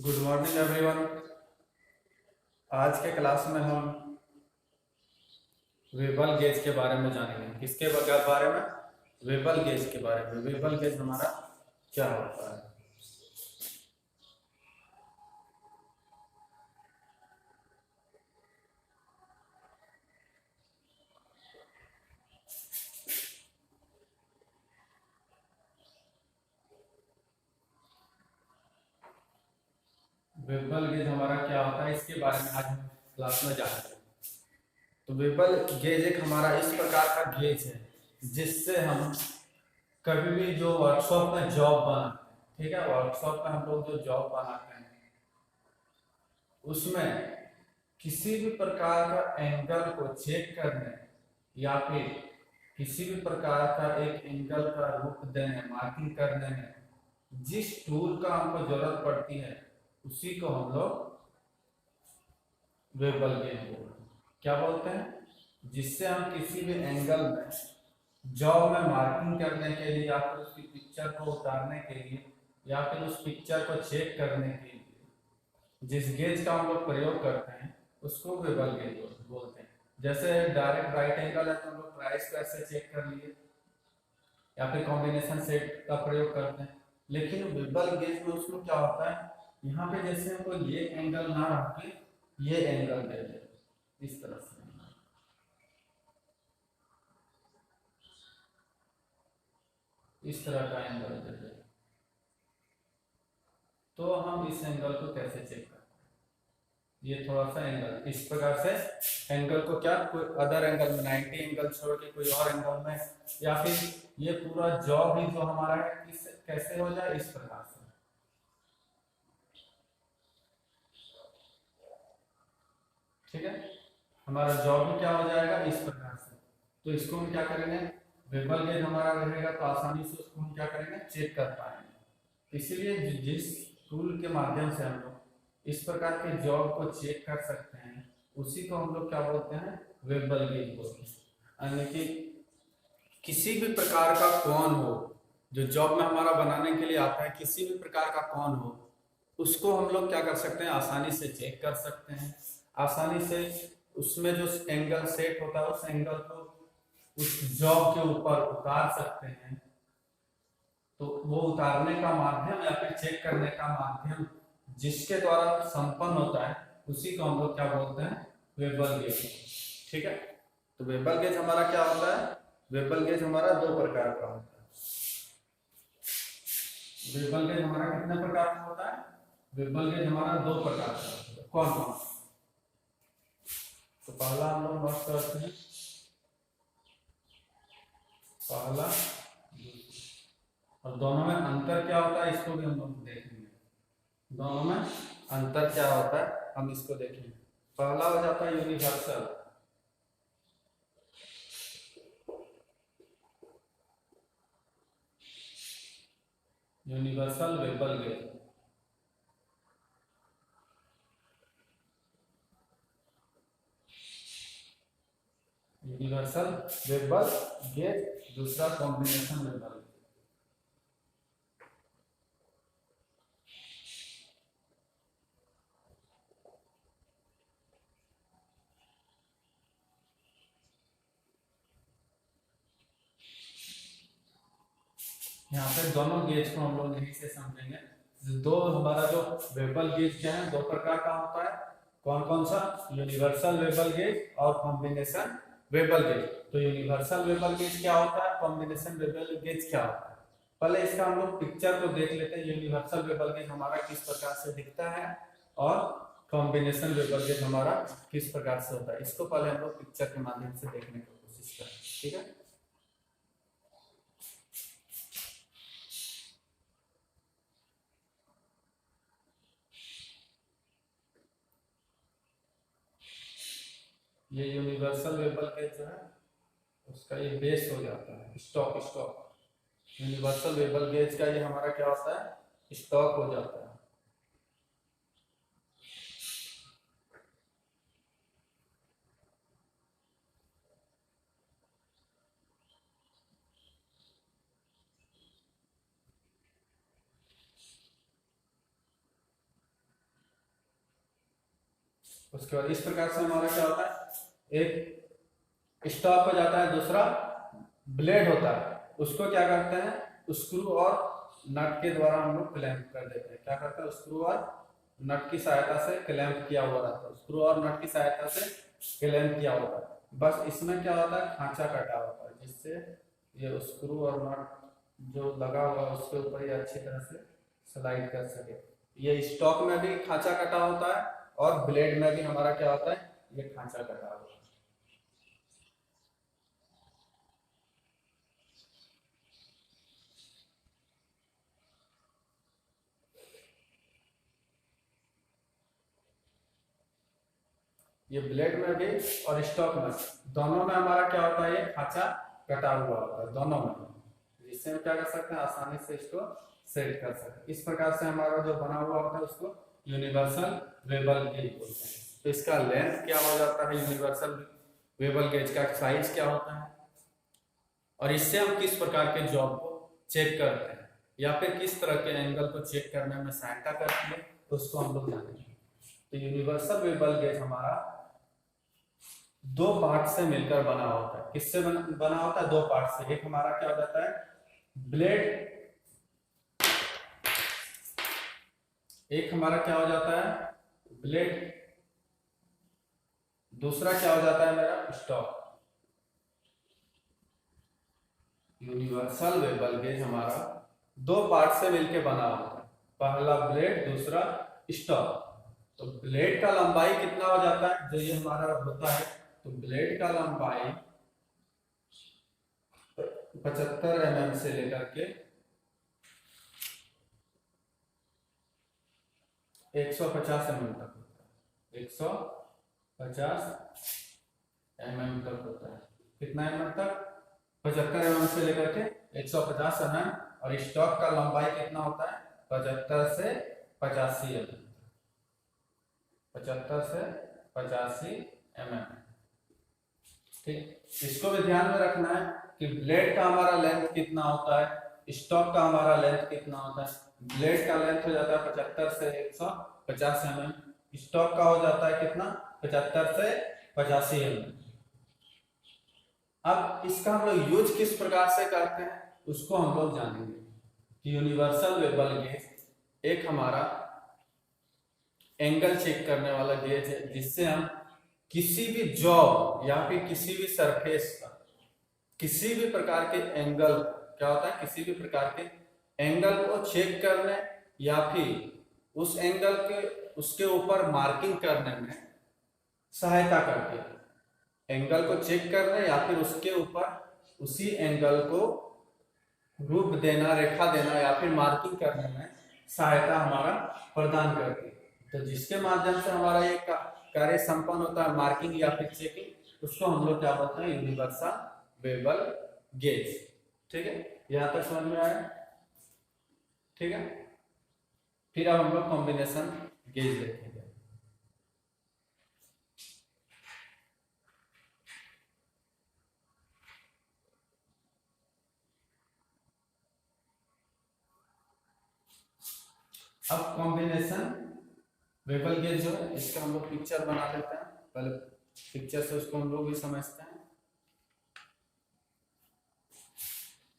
Good morning everyone. आज के class में हम वेबल गेज के बारे में जानेंगे। किसके बारे में? वेबल गेज के बारे में। वेबल गेज हमारा क्या होता है? वेबल गेज हमारा क्या होता है, इसके बारे में आज हम क्लास में जानेंगे। तो वेबल गेज एक हमारा इस प्रकार का गेज है जिससे हम कभी भी जो वर्कशॉप में जॉब बनाते हैं, ठीक है, वर्कशॉप में हम लोग जो जॉब बनाते हैं उसमें किसी भी प्रकार का एंगल को चेक करने या फिर किसी भी प्रकार का एक एंगल का रूप देने, मार्किंग करने में जिस टूल का हमको जरूरत पड़ती है उसी को हम लोग वेबल गेज बोलते हैं। क्या बोलते हैं? जिससे हम किसी भी एंगल में जॉब में मार्किंग करने के लिए या फिर उसकी पिक्चर को उतारने के लिए या फिर उस पिक्चर को चेक करने के लिए जिस गेज का हम लोग प्रयोग करते हैं उसको वेबल गेज बोलते हैं। जैसे डायरेक्ट राइट एंगल है तो हम लोग प्राइस को ऐसे चेक कर लिए या फिर कॉम्बिनेशन सेट का प्रयोग करते हैं। लेकिन वेबल गेज में उसमें क्या होता है, यहाँ पे जैसे हमको ये एंगल ना रख के ये एंगल दे दे, इस तरह से इस तरह का एंगल दे दे, तो हम इस एंगल को कैसे चेक करते हैं? ये थोड़ा सा एंगल इस प्रकार से एंगल को क्या कोई अदर एंगल में 90 एंगल छोड़ के कोई और एंगल में या फिर ये पूरा जॉब ही जो हमारा है किस कैसे हो जाए, इस प्रकार से। ठीक है, हमारा जॉब भी क्या हो जाएगा इस प्रकार से। तो इसको हम क्या करेंगे, वेबल गेज हमारा रहेगा तो आसानी से उसको हम क्या करेंगे, चेक कर पाएंगे। इसीलिए जिस टूल के माध्यम से हम लोग इस प्रकार के जॉब को चेक कर सकते हैं उसी को हम लोग क्या बोलते हैं, वेबल गेज बोलते हैं। यानी कि किसी भी प्रकार का कौन हो जो जॉब में हमारा बनाने के लिए आता है, किसी भी प्रकार का कौन हो उसको हम लोग क्या कर सकते हैं, आसानी से चेक कर सकते हैं। आसानी से उसमें जो एंगल सेट होता है उस एंगल को उस जॉब के ऊपर उतार सकते हैं। तो वो उतारने का माध्यम या फिर चेक करने का माध्यम जिसके द्वारा संपन्न होता है उसी को हम लोग क्या बोलते हैं, वेबल गेज। ठीक है, तो वेबल गेज हमारा क्या होता है, वेबल गेज हमारा दो प्रकार का होता है। वेबल गेज हमारा कितने प्रकार का होता है? वेबल गेज हमारा दो प्रकार का होता है। कौन कौन? तो पहला हम लोग बात करते हैं, पहला और दोनों में अंतर क्या होता है इसको भी हम लोग देखेंगे। दोनों में अंतर क्या होता है हम इसको देखेंगे। पहला हो जाता है universal. Universal bevel gauge. Universal bevel gauge, दूसरा कॉम्बिनेशन वेबल। यहाँ पे दोनों गेज को हम लोग यहीं से समझेंगे। दो हमारा जो वेबल गेज क्या है, दो प्रकार का होता है। कौन कौन सा? यूनिवर्सल वेबल गेज और कॉम्बिनेशन वेबल गेज। तो यूनिवर्सल वेबल गेज क्या होता है, कॉम्बिनेशन वेबल गेज क्या होता है, पहले इसका हम लोग पिक्चर को देख लेते हैं। यूनिवर्सल वेबल गेज हमारा किस प्रकार से दिखता है और कॉम्बिनेशन वेबल गेज हमारा किस प्रकार से होता है, इसको पहले हम लोग पिक्चर के माध्यम से देखने की कोशिश करें। ठीक है, ये यूनिवर्सल वेबल गेज जो है उसका ये बेस हो जाता है, स्टॉक। यूनिवर्सल वेबल गेज का ये हमारा क्या होता है, स्टॉक हो जाता है। उसके बाद इस प्रकार से हमारा क्या होता है, एक स्टॉक हो जाता है, दूसरा ब्लेड होता है, उसको क्या करते हैं स्क्रू और नट के द्वारा हम लोग क्लैंप कर देते हैं। क्या करते हैं, स्क्रू और नट की सहायता से क्लैंप किया हुआ रहता है, स्क्रू और नट की सहायता से क्लैंप किया होता है। बस इसमें क्या होता है, खांचा कटा होता है, जिससे ये स्क्रू और नट जो लगा हुआ है उसके ऊपर ये अच्छी तरह से स्लाइड कर सके। ये स्टॉक में भी खांचा कटा होता है और ब्लेड में भी हमारा क्या होता है, ये खांचा कटा होता है। ये ब्लेड में भी और स्टॉक में दोनों में हमारा क्या होता है, ये खांचा कटा हुआ होता है दोनों में, जिससे हम क्या कर सकते हैं, आसानी से इसको सेट कर सकते हैं। इस प्रकार से हमारा जो बना हुआ होता है उसको यूनिवर्सल वेबल गेज बोलते हैं। तो इसका लेंथ क्या हो जाता है, यूनिवर्सल वेबल गेज का साइज क्या होता है, और इससे हम किस प्रकार के जॉब को चेक करते हैं या फिर किस तरह के एंगल को चेक करने में सहायता करती है, तो उसको हम लोग जानेंगे। तो यूनिवर्सल वेबल गेज हमारा दो पार्ट से मिलकर बना होता है। किससे बना होता है, दो पार्ट से। एक हमारा क्या हो जाता है, ब्लेड, एक हमारा क्या हो जाता है ब्लेड, दूसरा क्या हो जाता है मेरा स्टॉक। यूनिवर्सल वेबल गेज हमारा दो पार्ट से मिलकर बना होता है, पहला ब्लेड, दूसरा स्टॉक। तो ब्लेड का लंबाई कितना हो जाता है, जो ये हमारा होता है, तो ब्लेड का लंबाई 75 mm से लेकर के 150 mm तक होता है, 150 mm तक होता है। कितना mm तक, 75 mm से लेकर के 150 mm। और स्टॉक का लंबाई कितना होता है, 75 से 85 mm, 75 से 85 mm। ठीक, इसको भी ध्यान में रखना है कि ब्लेड का हमारा लेंथ कितना होता है, स्टॉक का हमारा लेंथ कितना होता है। ब्लेड का लेंथ हो जाता है 75 से 150 mm, स्टॉक का हो जाता है कितना, 75 से 85 mm। अब इसका हम लोग यूज किस प्रकार से करते हैं उसको हम लोग जानेंगे। यूनिवर्सल वेबल गेज एक हमारा एंगल चेक करने वाला गेज है, जिससे हम किसी भी जॉब या फिर किसी भी सरफेस का किसी भी प्रकार के एंगल, क्या होता है, किसी भी प्रकार के एंगल को चेक करने या फिर उस एंगल के उसके ऊपर मार्किंग करने में सहायता करती है। एंगल को चेक करने या फिर उसके ऊपर उसी एंगल को रूप देना, रेखा देना या फिर मार्किंग करने में सहायता हमारा प्रदान करती है। तो जिसके माध्यम से हमारा ये कार्य संपन्न होता है, मार्किंग या फिर चेकिंग, उसको हम लोग क्या बोलते हैं, यूनिवर्सल वेबल गेज। ठीक है, यहां तक समझ में आया। ठीक है, फिर अब हम लोग कॉम्बिनेशन गेज देखेंगे। अब कॉम्बिनेशन वेबल गेज जो है इसका हम लोग पिक्चर बना लेते हैं। पहले पिक्चर से उसको हम लोग भी समझते हैं।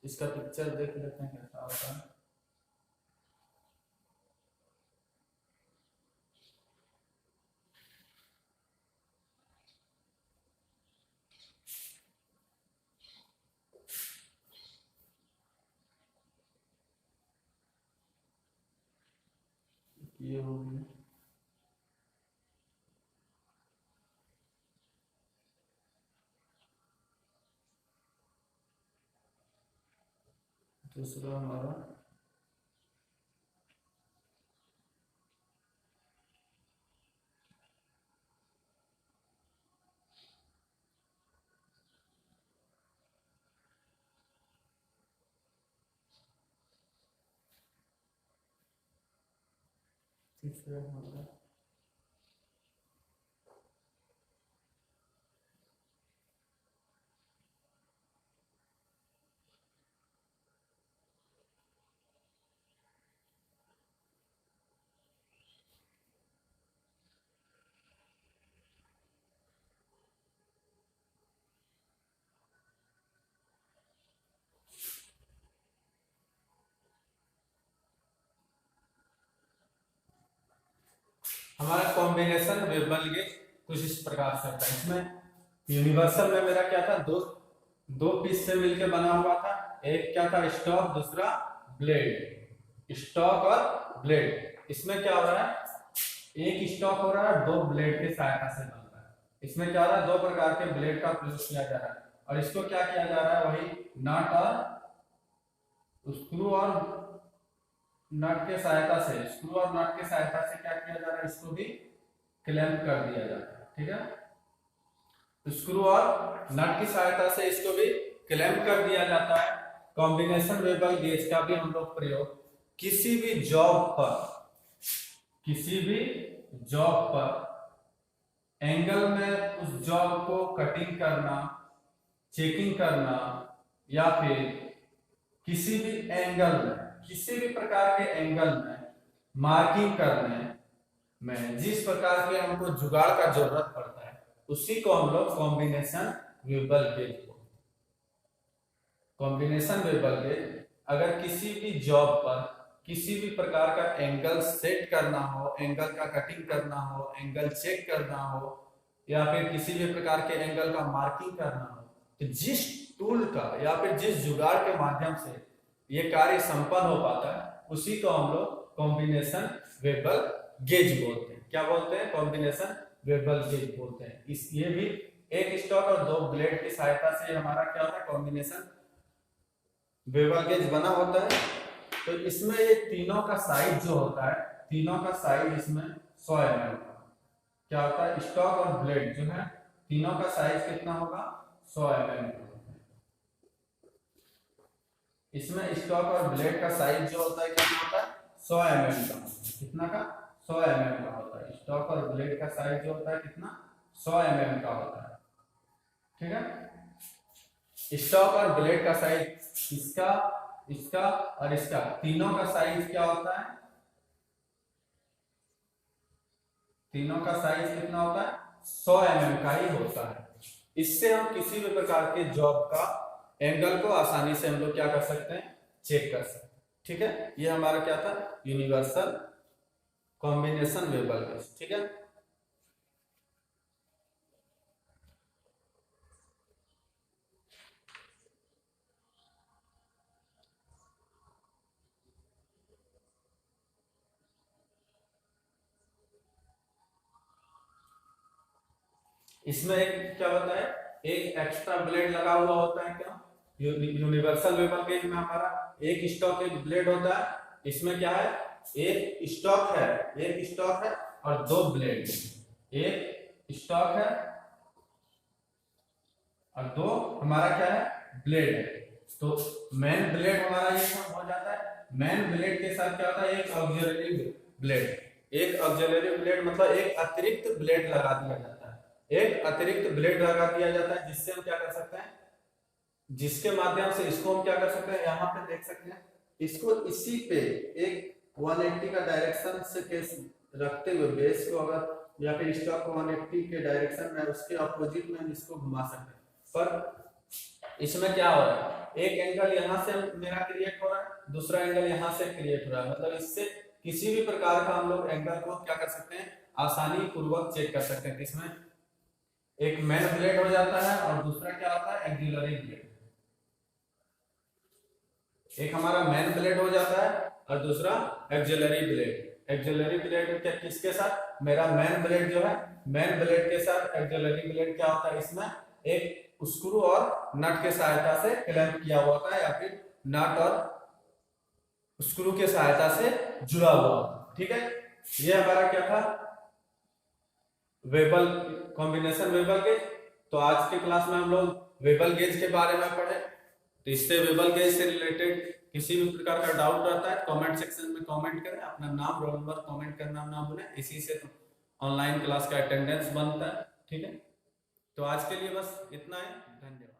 इसका पिक्चर देख लेते हैं कैसा होता है। ये हो गया, दूसरा हमारा तीसरा हमारा हमारा कॉम्बिनेशन वेबल गेज कुछ इस प्रकार से होता है। इसमें यूनिवर्सल में मेरा क्या था, दो पीस से मिलकर बना हुआ था। एक क्या था, स्टॉक, दूसरा ब्लेड। स्टॉक और ब्लेड। इसमें क्या हो रहा है, एक स्टॉक हो रहा है, दो ब्लेड की सहायता से बन रहा है। इसमें क्या हो रहा है, दो प्रकार के ब्लेड का प्रयोग किया जा रहा है और इसको क्या किया जा रहा है, वही नट और स्क्रू और नट के सहायता से, स्क्रू और नट के सहायता से क्या किया जा रहा है, इसको भी क्लैंप कर दिया जाता है। ठीक है, स्क्रू और नट की सहायता से इसको भी क्लैंप कर दिया जाता है। कॉम्बिनेशन वेबल गेज का भी हम लोग प्रयोग किसी भी जॉब पर एंगल में उस जॉब को कटिंग करना, चेकिंग करना, या फिर किसी भी एंगल में, किसी भी प्रकार के एंगल में मार्किंग करने में जिस प्रकार के हमको जुगाड़ का जरूरत पड़ता है, उसी को हम लोग कॉम्बिनेशन वेबल गेज बोलते हैं। कॉम्बिनेशन वेबल गेज अगर किसी भी जॉब पर किसी भी प्रकार का एंगल सेट करना हो, एंगल का कटिंग करना हो, एंगल चेक करना हो, या फिर किसी भी प्रकार के एंगल का मार्किंग करना हो, तो जिस टूल का या फिर जिस जुगाड़ के माध्यम से ये कार्य संपन्न हो पाता है, उसी को हम लोग कॉम्बिनेशन वेबल गेज बोलते हैं। क्या बोलते हैं, कॉम्बिनेशन वेबल गेज बोलते हैं। इस ये भी एक स्टॉक और दो ब्लेड की सहायता से हमारा क्या होता है, कॉम्बिनेशन वेबल गेज बना होता है। तो इसमें ये तीनों का साइज जो होता है, तीनों का साइज इसमें 100 mm का क्या होता है, स्टॉक और ब्लेड जो है, तीनों का साइज कितना होगा, 100 mm का। इसमें स्टॉक और ब्लेड का साइज जो होता है कितना होता है, 100 mm का। कितना का, 100 mm का होता है। स्टॉक और ब्लेड का साइज जो होता है कितना, 100 mm का होता है। ठीक है, स्टॉक और ब्लेड का साइज इसका, इसका और इसका, तीनों का साइज क्या होता है, तीनों का साइज कितना होता है, 100 mm का ही होता है। इससे हम किसी भी प्रकार के जॉब का एंगल को आसानी से हम लोग क्या कर सकते हैं, चेक कर सकते हैं। ठीक है, ये हमारा क्या था, यूनिवर्सल कॉम्बिनेशन वेबल गेज। ठीक है, इसमें एक क्या होता है, एक एक्स्ट्रा ब्लेड लगा हुआ होता है। क्या, यूनिवर्सल वेबल गेज में हमारा एक स्टॉक एक ब्लेड होता है। इसमें क्या है, एक स्टॉक है और दो ब्लेड, एक स्टॉक है और दो हमारा क्या है, ब्लेड है। तो मेन ब्लेड हमारा ये हो जाता है। मेन ब्लेड के साथ क्या होता है, एक ऑक्सिलरी ब्लेड, एक ऑक्सिलरी ब्लेड मतलब एक अतिरिक्त ब्लेड लगा दिया जाता है। एक अतिरिक्त ब्लेड लगा दिया जाता है जिससे हम क्या कर सकते हैं, जिसके माध्यम से इसको हम क्या कर सकते हैं, यहाँ पे देख सकते हैं, इसको इसी पे एक 180 का डायरेक्शन से केस रखते हुए बेस को अगर, या फिर स्टॉक को 180 के डायरेक्शन में उसके अपोजिट में हम इसको घुमा सकते हैं। पर इसमें क्या हो रहा है, एक एंगल यहाँ से मेरा क्रिएट हो रहा है, दूसरा एंगल यहाँ से क्रिएट हो रहा है। मतलब इससे किसी भी प्रकार का हम लोग एंगल को क्या कर सकते हैं, आसानी पूर्वक चेक कर सकते हैं। इसमें एक मेन ब्लेड हो जाता है और दूसरा क्या होता है, एक्सिलरी ब्लेड। एक हमारा मेन ब्लेड हो जाता है और दूसरा एक्सिलरी ब्लेड। एक्सिलरी ब्लेड क्या, किसके साथ, मेरा मेन ब्लेड जो है, मेन ब्लेड के साथ एक्सिलरी ब्लेड क्या होता है, इसमें एक स्क्रू और नट के सहायता से क्लैंप किया हुआ होता है, या फिर नट और स्क्रू के सहायता से जुड़ा हुआ। ठीक है, ये हमारा क्या था, वेबल कॉम्बिनेशन वेबल गेज। तो आज के क्लास में हम लोग वेबल गेज के बारे में पढ़े। तो इससे वेबल गेज से रिलेटेड किसी भी प्रकार का डाउट रहता है कमेंट सेक्शन में कमेंट करें, अपना नाम रोल नंबर कमेंट करना ना भूलें। इसी से तो ऑनलाइन क्लास का अटेंडेंस बनता है। ठीक है, तो आज के लिए बस इतना है, धन्यवाद।